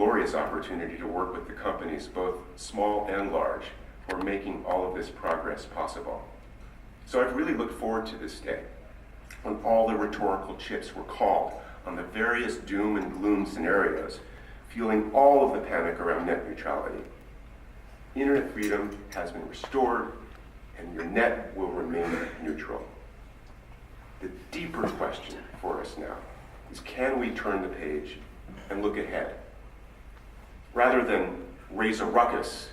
glorious opportunity to work with the companies, both small and large, who are making all of this progress possible. So I've really looked forward to this day, when all the rhetorical chips were called on the various doom and gloom scenarios, fueling all of the panic around net neutrality. Internet freedom has been restored, and your net will remain neutral. The deeper question for us now is, can we turn the page and look ahead? Rather than raise a ruckus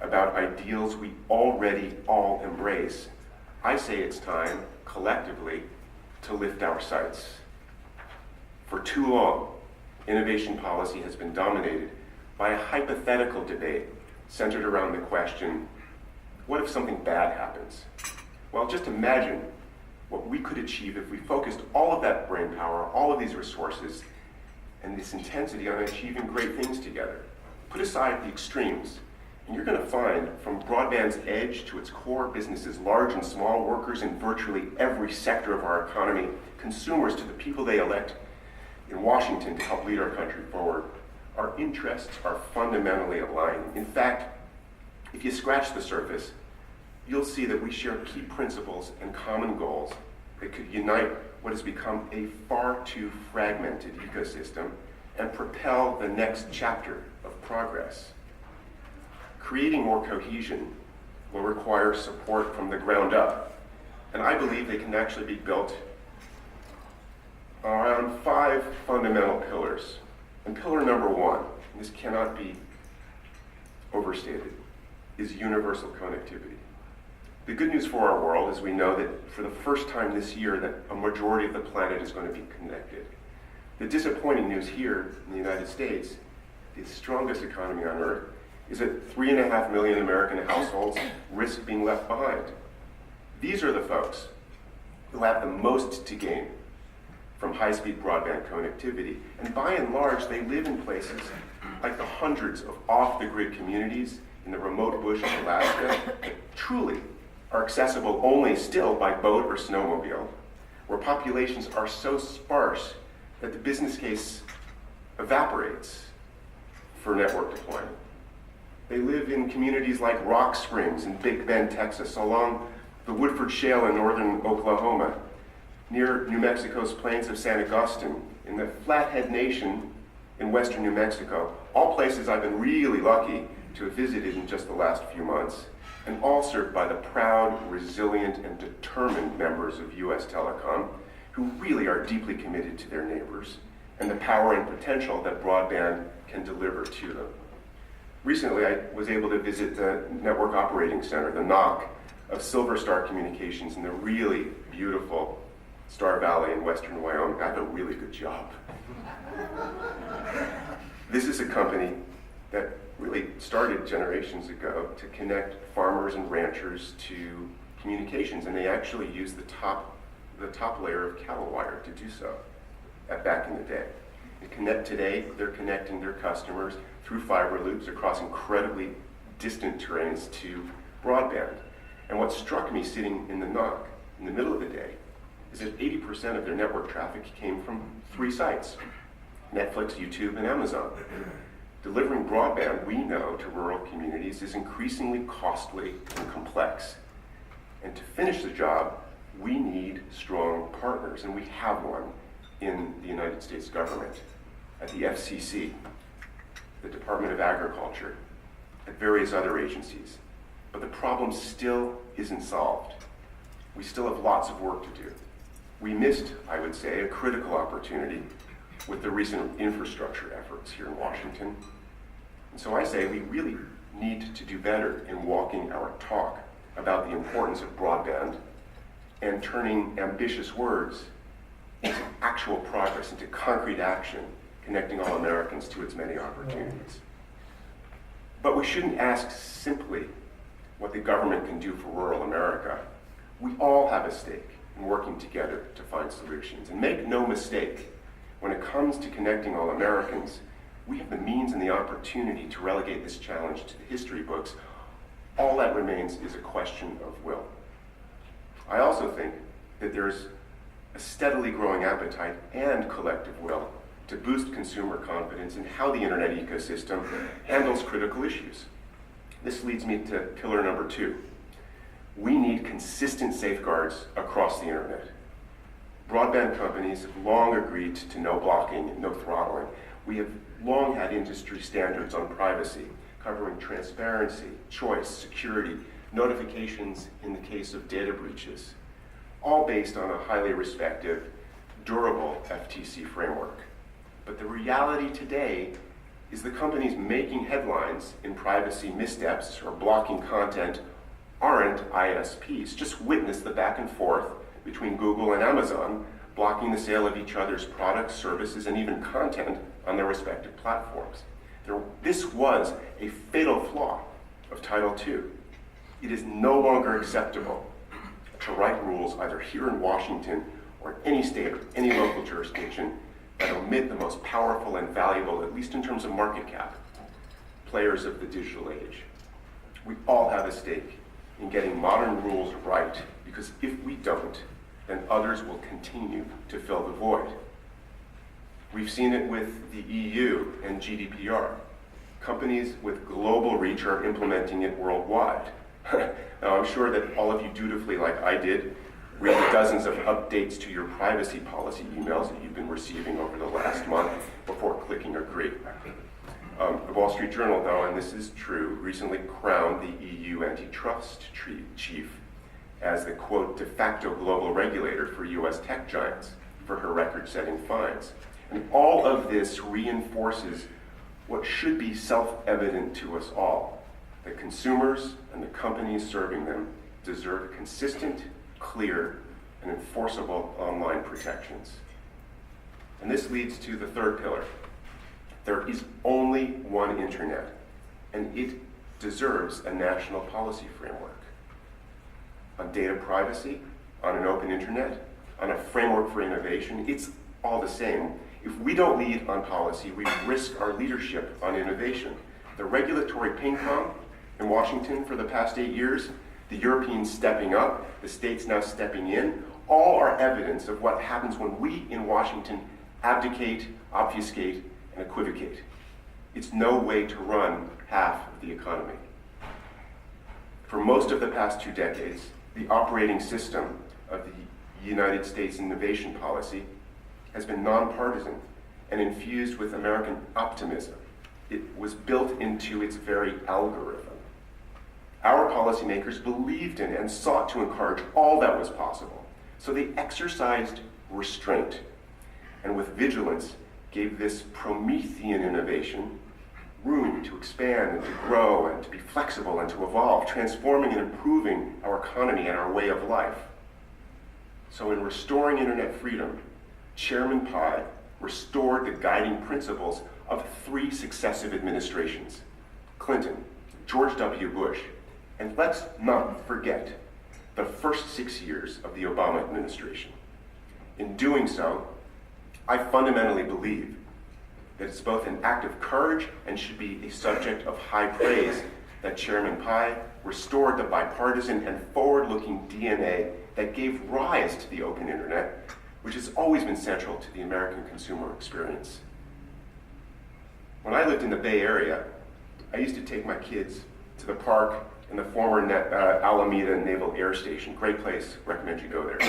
about ideals we already all embrace, I say it's time, collectively, to lift our sights. For too long, innovation policy has been dominated by a hypothetical debate centered around the question, what if something bad happens? Well, just imagine what we could achieve if we focused all of that brain power, all of these resources, and this intensity on achieving great things together. Put aside the extremes, and you're going to find, from broadband's edge to its core, businesses large and small, workers in virtually every sector of our economy, consumers to the people they elect in Washington to help lead our country forward, our interests are fundamentally aligned. In fact, if you scratch the surface, you'll see that we share key principles and common goals that could unite what has become a far too fragmented ecosystem and propel the next chapter of progress. Creating more cohesion will require support from the ground up, and I believe they can actually be built around 5 fundamental pillars. And pillar number 1, and this cannot be overstated, is universal connectivity. The good news for our world is we know that for the first time this year that a majority of the planet is going to be connected. The disappointing news here in the United States, the strongest economy on earth, is that 3.5 million American households risk being left behind. These are the folks who have the most to gain from high-speed broadband connectivity. And by and large, they live in places like the hundreds of off-the-grid communities in the remote bush of Alaska that truly are accessible only still by boat or snowmobile, where populations are so sparse that the business case evaporates for network deployment. They live in communities like Rock Springs in Big Bend, Texas, along the Woodford Shale in northern Oklahoma, near New Mexico's plains of San Agustin, in the Flathead Nation in western New Mexico, all places I've been really lucky to have visited in just the last few months, and all served by the proud, resilient, and determined members of USTelecom, who really are deeply committed to their neighbors and the power and potential that broadband can deliver to them. Recently, I was able to visit the Network Operating Center, the NOC, of Silver Star Communications in the really beautiful Star Valley in western Wyoming. I have a really good job. This is a company that really started generations ago to connect farmers and ranchers to communications, and they actually used the top layer of cattle wire to do so back in the day. Today, they're connecting their customers through fiber loops across incredibly distant terrains to broadband. And what struck me sitting in the NOC in the middle of the day is that 80% of their network traffic came from 3 sites: Netflix, YouTube, and Amazon. Delivering broadband, we know, to rural communities is increasingly costly and complex. And to finish the job, we need strong partners, and we have one in the United States government, at the FCC, the Department of Agriculture, at various other agencies. But the problem still isn't solved. We still have lots of work to do. We missed, I would say, a critical opportunity with the recent infrastructure efforts here in Washington. And so I say we really need to do better in walking our talk about the importance of broadband and turning ambitious words into actual progress, into concrete action, connecting all Americans to its many opportunities. But we shouldn't ask simply what the government can do for rural America. We all have a stake in working together to find solutions. And make no mistake, when it comes to connecting all Americans, we have the means and the opportunity to relegate this challenge to the history books. All that remains is a question of will. I also think that there's a steadily growing appetite and collective will to boost consumer confidence in how the internet ecosystem handles critical issues. This leads me to pillar number 2. We need consistent safeguards across the internet. Broadband companies have long agreed to no blocking and no throttling. We have long had industry standards on privacy, covering transparency, choice, security, notifications in the case of data breaches, all based on a highly respected, durable FTC framework. But the reality today is the companies making headlines in privacy missteps or blocking content aren't ISPs. Just witness the back and forth between Google and Amazon, blocking the sale of each other's products, services, and even content on their respective platforms. This was a fatal flaw of Title II. It is no longer acceptable to write rules either here in Washington or any state or any local jurisdiction that omit the most powerful and valuable, at least in terms of market cap, players of the digital age. We all have a stake in getting modern rules right, because if we don't, then others will continue to fill the void. We've seen it with the EU and GDPR. Companies with global reach are implementing it worldwide. Now, I'm sure that all of you dutifully, like I did, read the dozens of updates to your privacy policy emails that you've been receiving over the last month before clicking agree. The Wall Street Journal, though, and this is true, recently crowned the EU antitrust chief as the, quote, de facto global regulator for US tech giants for her record-setting fines. And all of this reinforces what should be self-evident to us all, that consumers and the companies serving them deserve consistent, clear, and enforceable online protections. And this leads to the third pillar. There is only one internet, and it deserves a national policy framework. On data privacy, on an open internet, on a framework for innovation, it's all the same. If we don't lead on policy, we risk our leadership on innovation. The regulatory ping pong in Washington for the past 8 years, the Europeans stepping up, the states now stepping in, all are evidence of what happens when we in Washington abdicate, obfuscate, and equivocate. It's no way to run half of the economy. For most of the past 2 decades, the operating system of the United States innovation policy has been nonpartisan and infused with American optimism. It was built into its very algorithm. Our policymakers believed in and sought to encourage all that was possible, so they exercised restraint and with vigilance gave this Promethean innovation room to expand and to grow and to be flexible and to evolve, transforming and improving our economy and our way of life. So in restoring internet freedom, Chairman Pai restored the guiding principles of 3 successive administrations: Clinton, George W. Bush, and let's not forget the first 6 years of the Obama administration. In doing so, I fundamentally believe that it's both an act of courage and should be a subject of high praise that Chairman Pai restored the bipartisan and forward-looking DNA that gave rise to the open internet, which has always been central to the American consumer experience. When I lived in the Bay Area, I used to take my kids to the park in the former Alameda Naval Air Station. Great place, recommend you go there.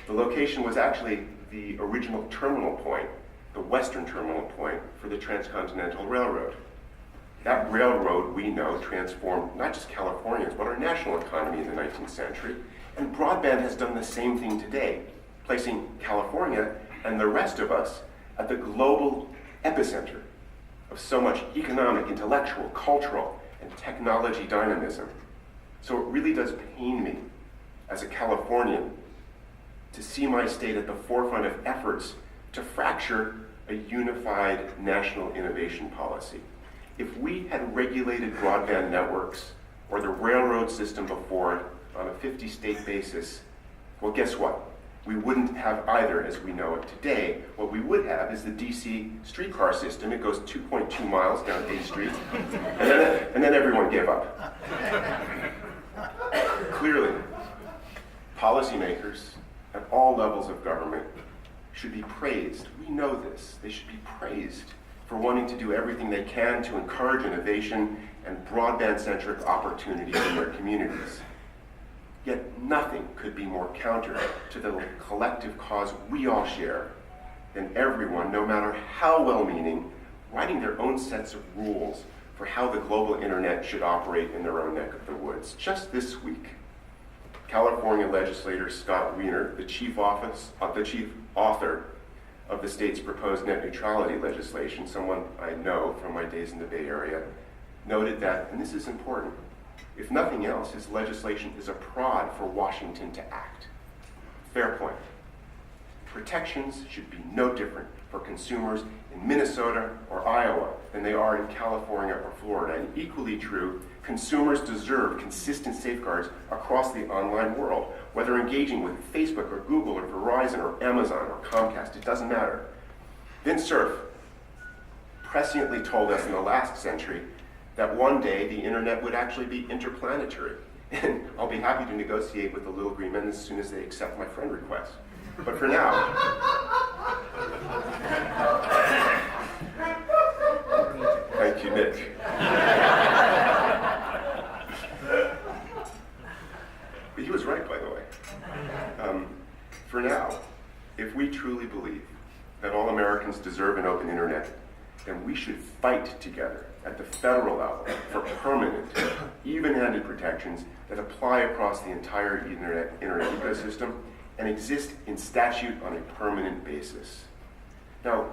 The location was actually the original terminal point, the western terminal point for the Transcontinental Railroad. That railroad, we know, transformed not just Californians, but our national economy in the 19th century. And broadband has done the same thing today, placing California and the rest of us at the global epicenter of so much economic, intellectual, cultural, and technology dynamism. So it really does pain me as a Californian to see my state at the forefront of efforts to fracture a unified national innovation policy. If we had regulated broadband networks or the railroad system before it on a 50-state basis, well, guess what? We wouldn't have either as we know it today. What we would have is the DC streetcar system. It goes 2.2 miles down A Street, and then everyone gave up. Clearly, policymakers at all levels of government should be praised. We know this. They should be praised for wanting to do everything they can to encourage innovation and broadband-centric opportunities in their communities. Yet nothing could be more counter to the collective cause we all share than everyone, no matter how well-meaning, writing their own sets of rules for how the global internet should operate in their own neck of the woods. Just this week, California legislator Scott Wiener, the chief author of the state's proposed net neutrality legislation, someone I know from my days in the Bay Area, noted that, and this is important, if nothing else, his legislation is a prod for Washington to act. Fair point. Protections should be no different for consumers in Minnesota or Iowa than they are in California or Florida. And equally true, consumers deserve consistent safeguards across the online world, whether engaging with Facebook or Google or Verizon or Amazon or Comcast, it doesn't matter. Vint Cerf presciently told us in the last century that one day the internet would actually be interplanetary. And I'll be happy to negotiate with the Little Green Men as soon as they accept my friend request. But for now, thank you, Nick. But he was right, by the way. For now, if we truly believe that all Americans deserve an open internet, then we should fight together at the federal level for permanent, even-handed protections that apply across the entire internet ecosystem and exist in statute on a permanent basis. Now,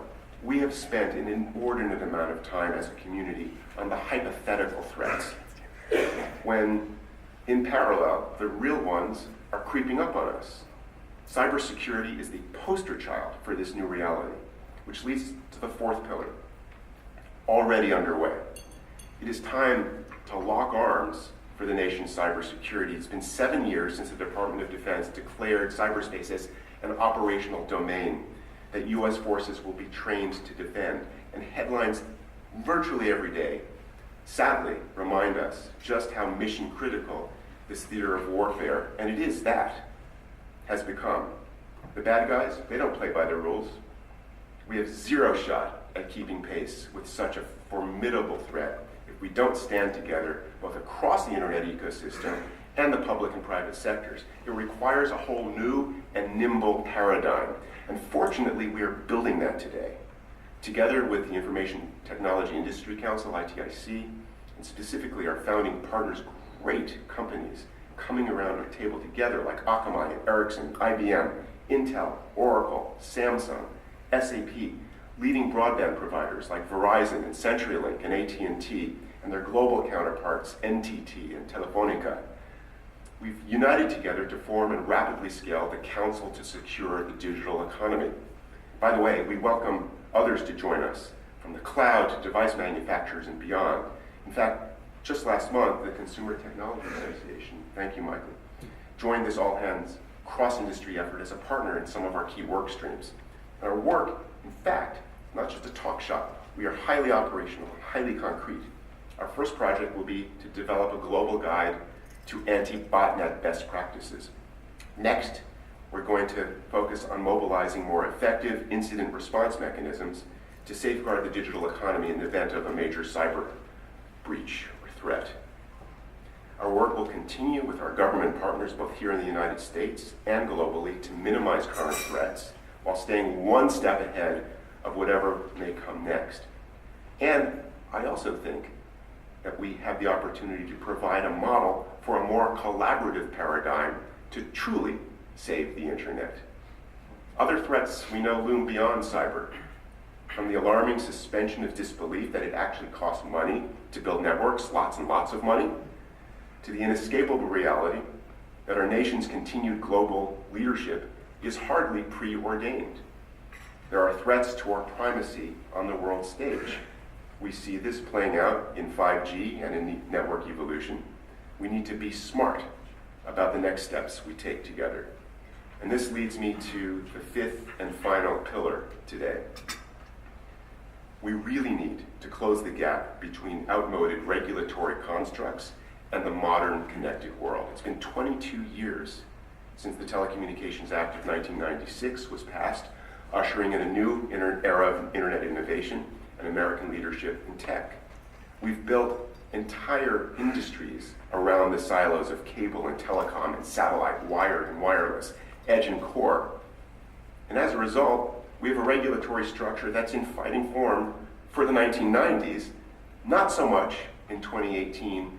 we have spent an inordinate amount of time as a community on the hypothetical threats, when, in parallel, the real ones are creeping up on us. Cybersecurity is the poster child for this new reality, which leads to the fourth pillar, already underway. It is time to lock arms for the nation's cybersecurity. It's been 7 years since the Department of Defense declared cyberspace as an operational domain that U.S. forces will be trained to defend. And headlines virtually every day, sadly, remind us just how mission critical this theater of warfare, and it is that, has become. The bad guys, they don't play by the rules. We have zero shot at keeping pace with such a formidable threat if we don't stand together both across the internet ecosystem and the public and private sectors. It requires a whole new and nimble paradigm. And fortunately, we are building that today, together with the Information Technology Industry Council, ITIC, and specifically our founding partners, great companies coming around a table together like Akamai, Ericsson, IBM, Intel, Oracle, Samsung, SAP, leading broadband providers like Verizon and CenturyLink and AT&T, and their global counterparts NTT and Telefonica. We've united together to form and rapidly scale the Council to Secure the Digital Economy. By the way, we welcome others to join us, from the cloud to device manufacturers and beyond. In fact, just last month, the Consumer Technology Association, thank you, Michael, joined this all-hands cross-industry effort as a partner in some of our key work streams. And our work, in fact, not just a talk shop. We are highly operational, highly concrete. Our first project will be to develop a global guide to anti-botnet best practices. Next, we're going to focus on mobilizing more effective incident response mechanisms to safeguard the digital economy in the event of a major cyber breach or threat. Our work will continue with our government partners both here in the United States and globally to minimize current threats while staying one step ahead of whatever may come next. And I also think that we have the opportunity to provide a model for a more collaborative paradigm to truly save the internet. Other threats we know loom beyond cyber, from the alarming suspension of disbelief that it actually costs money to build networks, lots and lots of money, to the inescapable reality that our nation's continued global leadership is hardly preordained. There are threats to our primacy on the world stage. We see this playing out in 5G and in network evolution. We need to be smart about the next steps we take together. And this leads me to the fifth and final pillar today. We really need to close the gap between outmoded regulatory constructs and the modern connected world. It's been 22 years since the Telecommunications Act of 1996 was passed, ushering in a new era of internet innovation and American leadership in tech. We've built entire industries around the silos of cable and telecom and satellite, wired and wireless, edge and core. And as a result, we have a regulatory structure that's in fighting form for the 1990s, not so much in 2018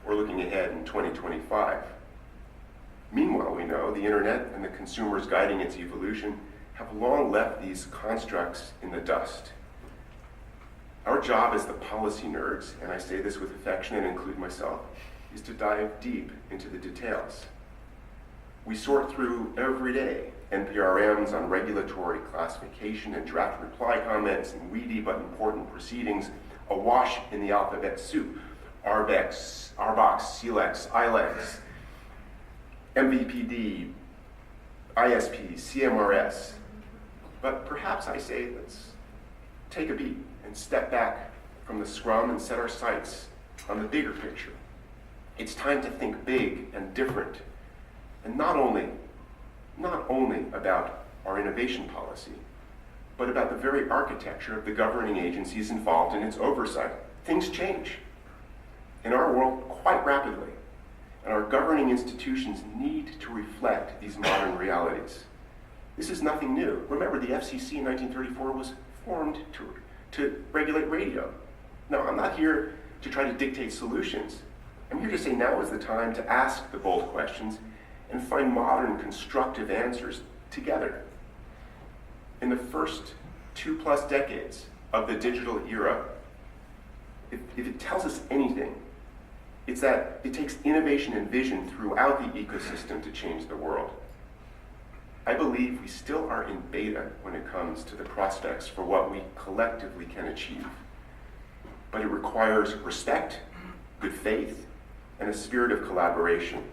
or looking ahead in 2025. Meanwhile, we know the internet and the consumers guiding its evolution have long left these constructs in the dust. Our job as the policy nerds, and I say this with affection and include myself, is to dive deep into the details. We sort through every day NPRMs on regulatory classification and draft reply comments and weedy but important proceedings awash in the alphabet soup. RBEX, RBOX, CLEX, ILEX, MVPD, ISP, CMRS. But perhaps I say let's take a beat and step back from the scrum and set our sights on the bigger picture. It's time to think big and different, and not only about our innovation policy, but about the very architecture of the governing agencies involved in its oversight. Things change in our world quite rapidly, and our governing institutions need to reflect these modern realities. This is nothing new. Remember, the FCC in 1934 was formed to regulate radio. Now, I'm not here to try to dictate solutions. I'm here to say now is the time to ask the bold questions and find modern, constructive answers together. In the first 2+ decades of the digital era, if it tells us anything, it's that it takes innovation and vision throughout the ecosystem to change the world. I believe we still are in beta when it comes to the prospects for what we collectively can achieve. But it requires respect, good faith, and a spirit of collaboration.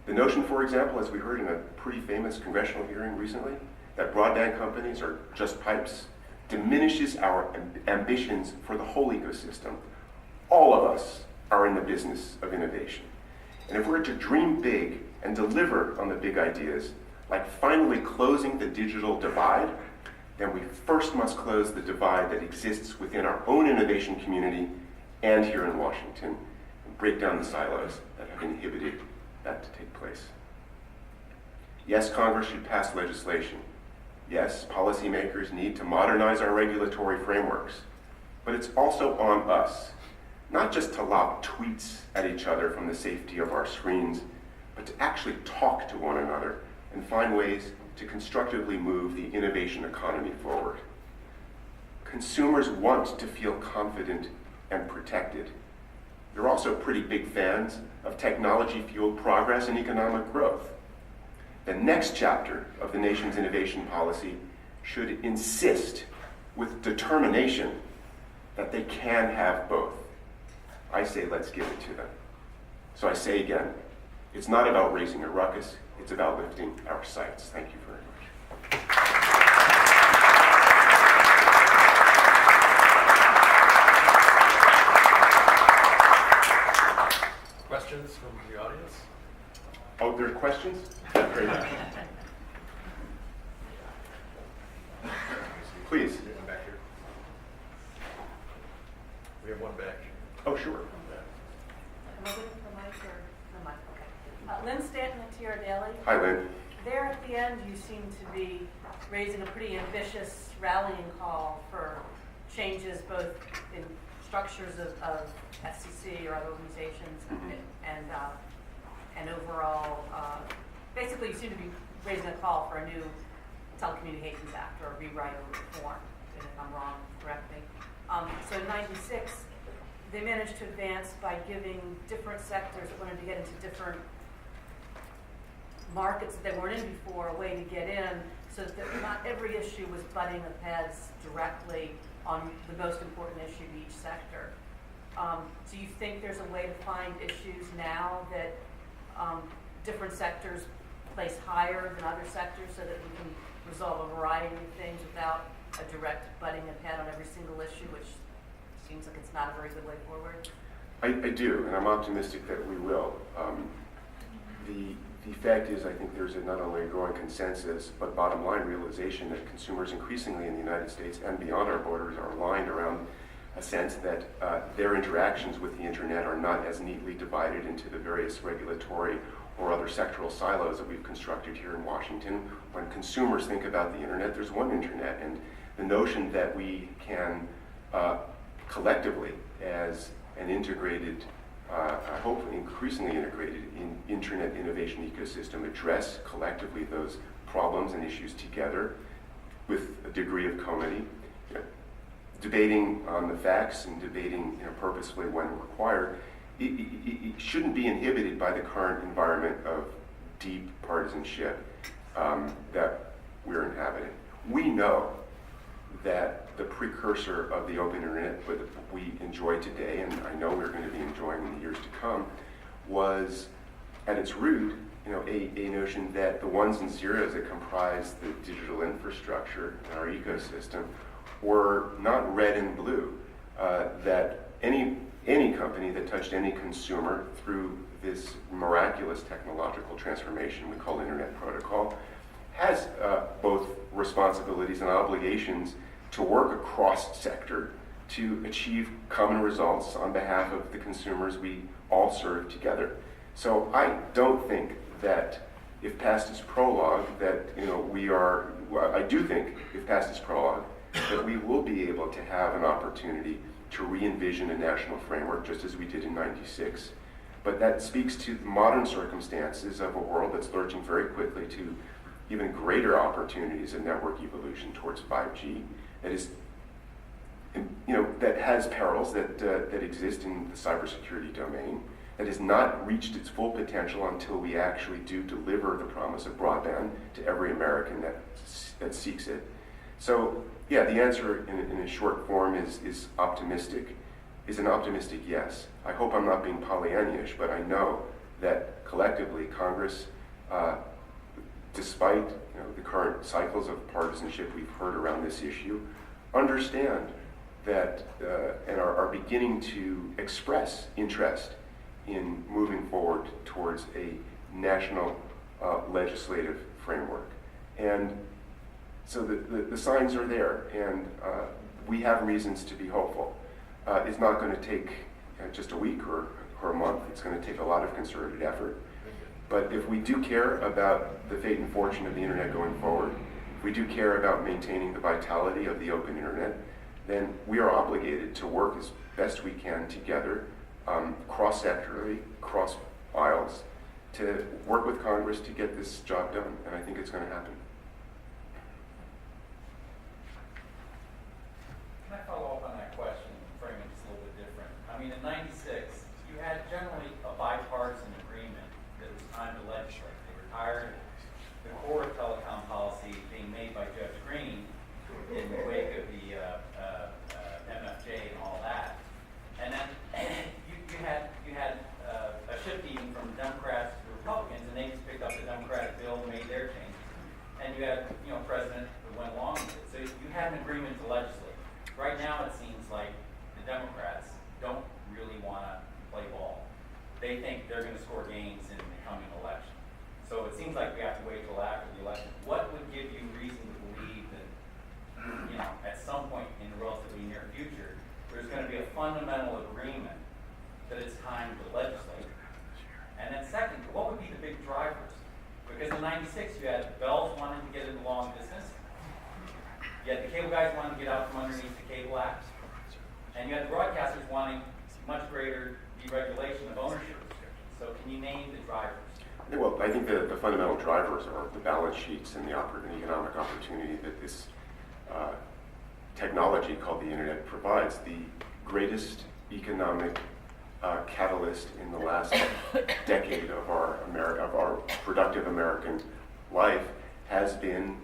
The notion, for example, as we heard in a pretty famous congressional hearing recently, that broadband companies are just pipes, diminishes our ambitions for the whole ecosystem. All of us are in the business of innovation. And if we're to dream big and deliver on the big ideas, like finally closing the digital divide, then we first must close the divide that exists within our own innovation community and here in Washington, and break down the silos that have inhibited that to take place. Yes, Congress should pass legislation. Yes, policymakers need to modernize our regulatory frameworks. But it's also on us, not just to lob tweets at each other from the safety of our screens, but to actually talk to one another and find ways to constructively move the innovation economy forward. Consumers want to feel confident and protected. They're also pretty big fans of technology-fueled progress and economic growth. The next chapter of the nation's innovation policy should insist with determination that they can have both. I say let's give it to them. So I say again, it's not about raising a ruckus, it's about lifting our sights. Thank you very much. Questions from the audience? Oh, there are questions? Great. Please. Back here. We have one back. Oh, sure. Am I waiting for the mic or no mic? Okay. Lynn Stanton at TR Daily. Hi, Lynn. There at the end, you seem to be raising a pretty ambitious rallying call for changes both in structures of FCC or other organizations and overall, basically you seem to be raising a call for a new Telecommunications Act or a rewrite or reform, and if I'm wrong, correct me. So in '96, they managed to advance by giving different sectors that wanted to get into different markets that they weren't in before a way to get in, so that not every issue was butting of heads directly on the most important issue to each sector. Do you think there's a way to find issues now that different sectors place higher than other sectors so that we can resolve a variety of things without a direct butting of head on every single issue, which seems like it's not a very good way forward? I do, and I'm optimistic that we will. the fact is, I think there's not only a growing consensus, but bottom line realization that consumers increasingly in the United States and beyond our borders are aligned around a sense that their interactions with the internet are not as neatly divided into the various regulatory or other sectoral silos that we've constructed here in Washington. When consumers think about the internet, there's one internet, and the notion that we can collectively, as an integrated, hopefully increasingly integrated internet innovation ecosystem, address collectively those problems and issues together with a degree of comity, debating on the facts and debating purposefully when required, it shouldn't be inhibited by the current environment of deep partisanship that we're inhabiting. We know that the precursor of the open internet that we enjoy today, and I know we're going to be enjoying in the years to come, was at its root, a notion that the ones and zeros that comprise the digital infrastructure in our ecosystem were not red and blue. That any company that touched any consumer through this miraculous technological transformation we call Internet Protocol has both responsibilities and obligations to work across sector to achieve common results on behalf of the consumers we all serve together. So I don't think that if past is prologue that I do think if past is prologue that we will be able to have an opportunity to re-envision a national framework just as we did in '96. But that speaks to the modern circumstances of a world that's lurching very quickly to even greater opportunities in network evolution towards 5G. That is, that has perils that exist in the cybersecurity domain, that has not reached its full potential until we actually do deliver the promise of broadband to every American that seeks it. So, yeah, the answer in a short form is optimistic, is an optimistic yes. I hope I'm not being Pollyannish, but I know that collectively Congress, despite the current cycles of partisanship we've heard around this issue, understand that and are beginning to express interest in moving forward towards a national legislative framework. And so the signs are there, and we have reasons to be hopeful. It's not going to take just a week or a month. It's going to take a lot of concerted effort. But if we do care about the fate and fortune of the internet going forward, if we do care about maintaining the vitality of the open internet, then we are obligated to work as best we can together, cross-sectorally, cross aisles, to work with Congress to get this job done. And I think it's going to happen. Can I follow up on that question and frame it just a little bit different? I mean, in '96, you had generally a bipartisan agreement that it was time to legislate. They retired the core of telecom policy being made by Judge Green in the wake of the MFJ and all that. And then you had a shifting from Democrats to Republicans, and they just picked up the Democratic bill and made their changes. And you had a president who went along with it. So you had an agreement to legislate. Right now, it seems like the Democrats don't really want to play ball. They think they're going to score gains in the coming election. So it seems like we have to wait till after the election. What would give you reason to believe that, at some point in the relatively near future, there's going to be a fundamental agreement that it's time to legislate? And then second, what would be the big drivers? Because in '96, you had Bells wanting to get into long distance. You had the cable guys wanting to get out from underneath the Cable Act. And you had the broadcasters wanting much greater deregulation of ownership restrictions. So can you name the drivers? Well, I think the fundamental drivers are the balance sheets and the economic opportunity that this technology called the internet provides. The greatest economic catalyst in the last decade of our productive American life has been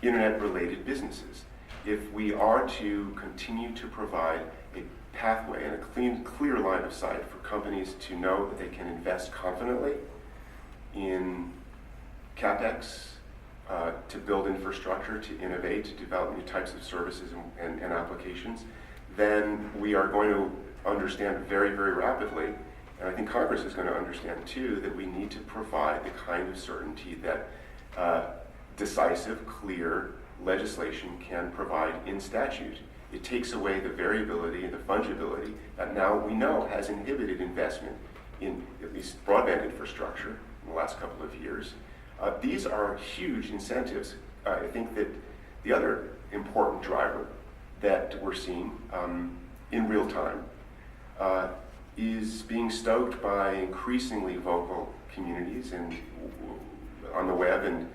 internet-related businesses. If we are to continue to provide a pathway and a clear line of sight for companies to know that they can invest confidently in CapEx, to build infrastructure, to innovate, to develop new types of services and applications, then we are going to understand very, very rapidly And I think Congress is going to understand, too, that we need to provide the kind of certainty that decisive, clear legislation can provide in statute. It takes away the variability and the fungibility that now we know has inhibited investment in at least broadband infrastructure in the last couple of years. These are huge incentives. I think that the other important driver that we're seeing in real time is being stoked by increasingly vocal communities on the web and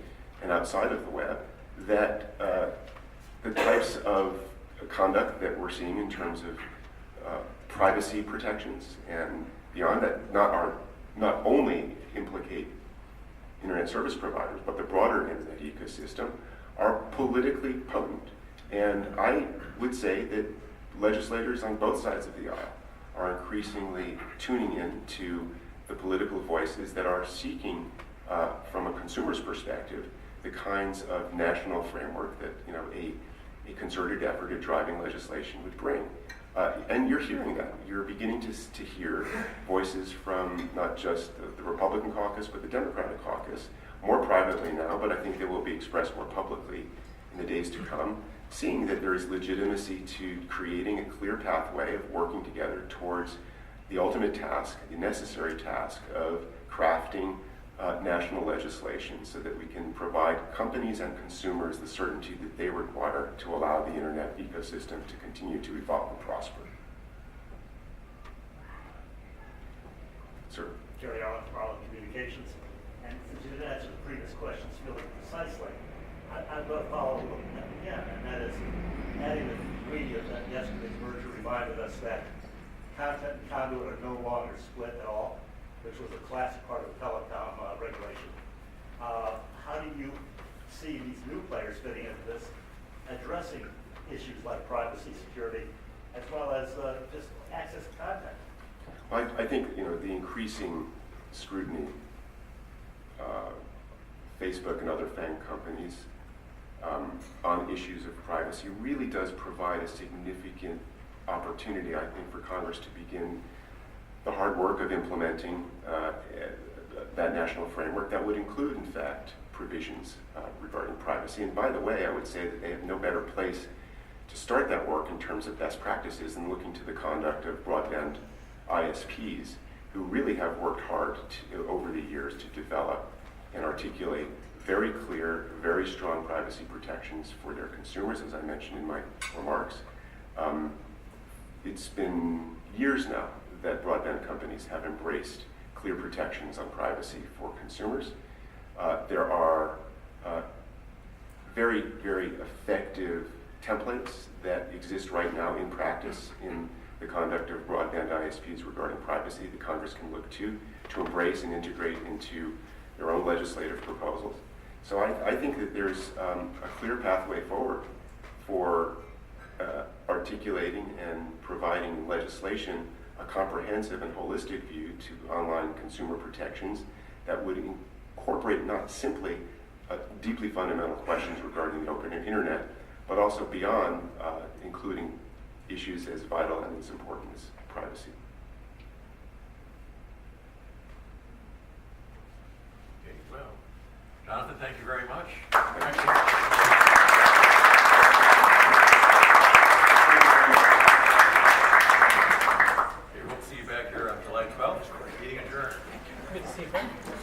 outside of the web, that the types of conduct that we're seeing in terms of privacy protections and beyond that not only implicate internet service providers, but the broader internet ecosystem, are politically potent. And I would say that legislators on both sides of the aisle are increasingly tuning in to the political voices that are seeking, from a consumer's perspective, the kinds of national framework that a concerted effort at driving legislation would bring. And you're hearing that. You're beginning to hear voices from not just the Republican caucus, but the Democratic caucus, more privately now, but I think they will be expressed more publicly in the days to come, seeing that there is legitimacy to creating a clear pathway of working together towards the ultimate task, the necessary task of crafting national legislation so that we can provide companies and consumers the certainty that they require to allow the internet ecosystem to continue to evolve and prosper. Sir? Jerry Allen from Arlen Communications. And since you didn't answer the previous questions really precisely, I'd love to follow up on that again, and that is adding the media that yesterday's merger reminded us that content and conduit are no longer split at all, which was a classic part of telecom regulation. How do you see these new players fitting into this, addressing issues like privacy, security, as well as just access to content? I think the increasing scrutiny, Facebook and other FANG companies on issues of privacy really does provide a significant opportunity, I think, for Congress to begin the hard work of implementing that national framework that would include, in fact, provisions regarding privacy. And by the way, I would say that they have no better place to start that work in terms of best practices than looking to the conduct of broadband ISPs, who really have worked hard over the years to develop and articulate very clear, very strong privacy protections for their consumers, as I mentioned in my remarks. It's been years now that broadband companies have embraced clear protections on privacy for consumers. There are very, very effective templates that exist right now in practice in the conduct of broadband ISPs regarding privacy that Congress can look to embrace and integrate into their own legislative proposals. So I think that there's a clear pathway forward for articulating and providing legislation a comprehensive and holistic view to online consumer protections that would incorporate not simply deeply fundamental questions regarding the open internet, but also beyond, including issues as vital and as important as privacy. Okay, well, Jonathan, thank you very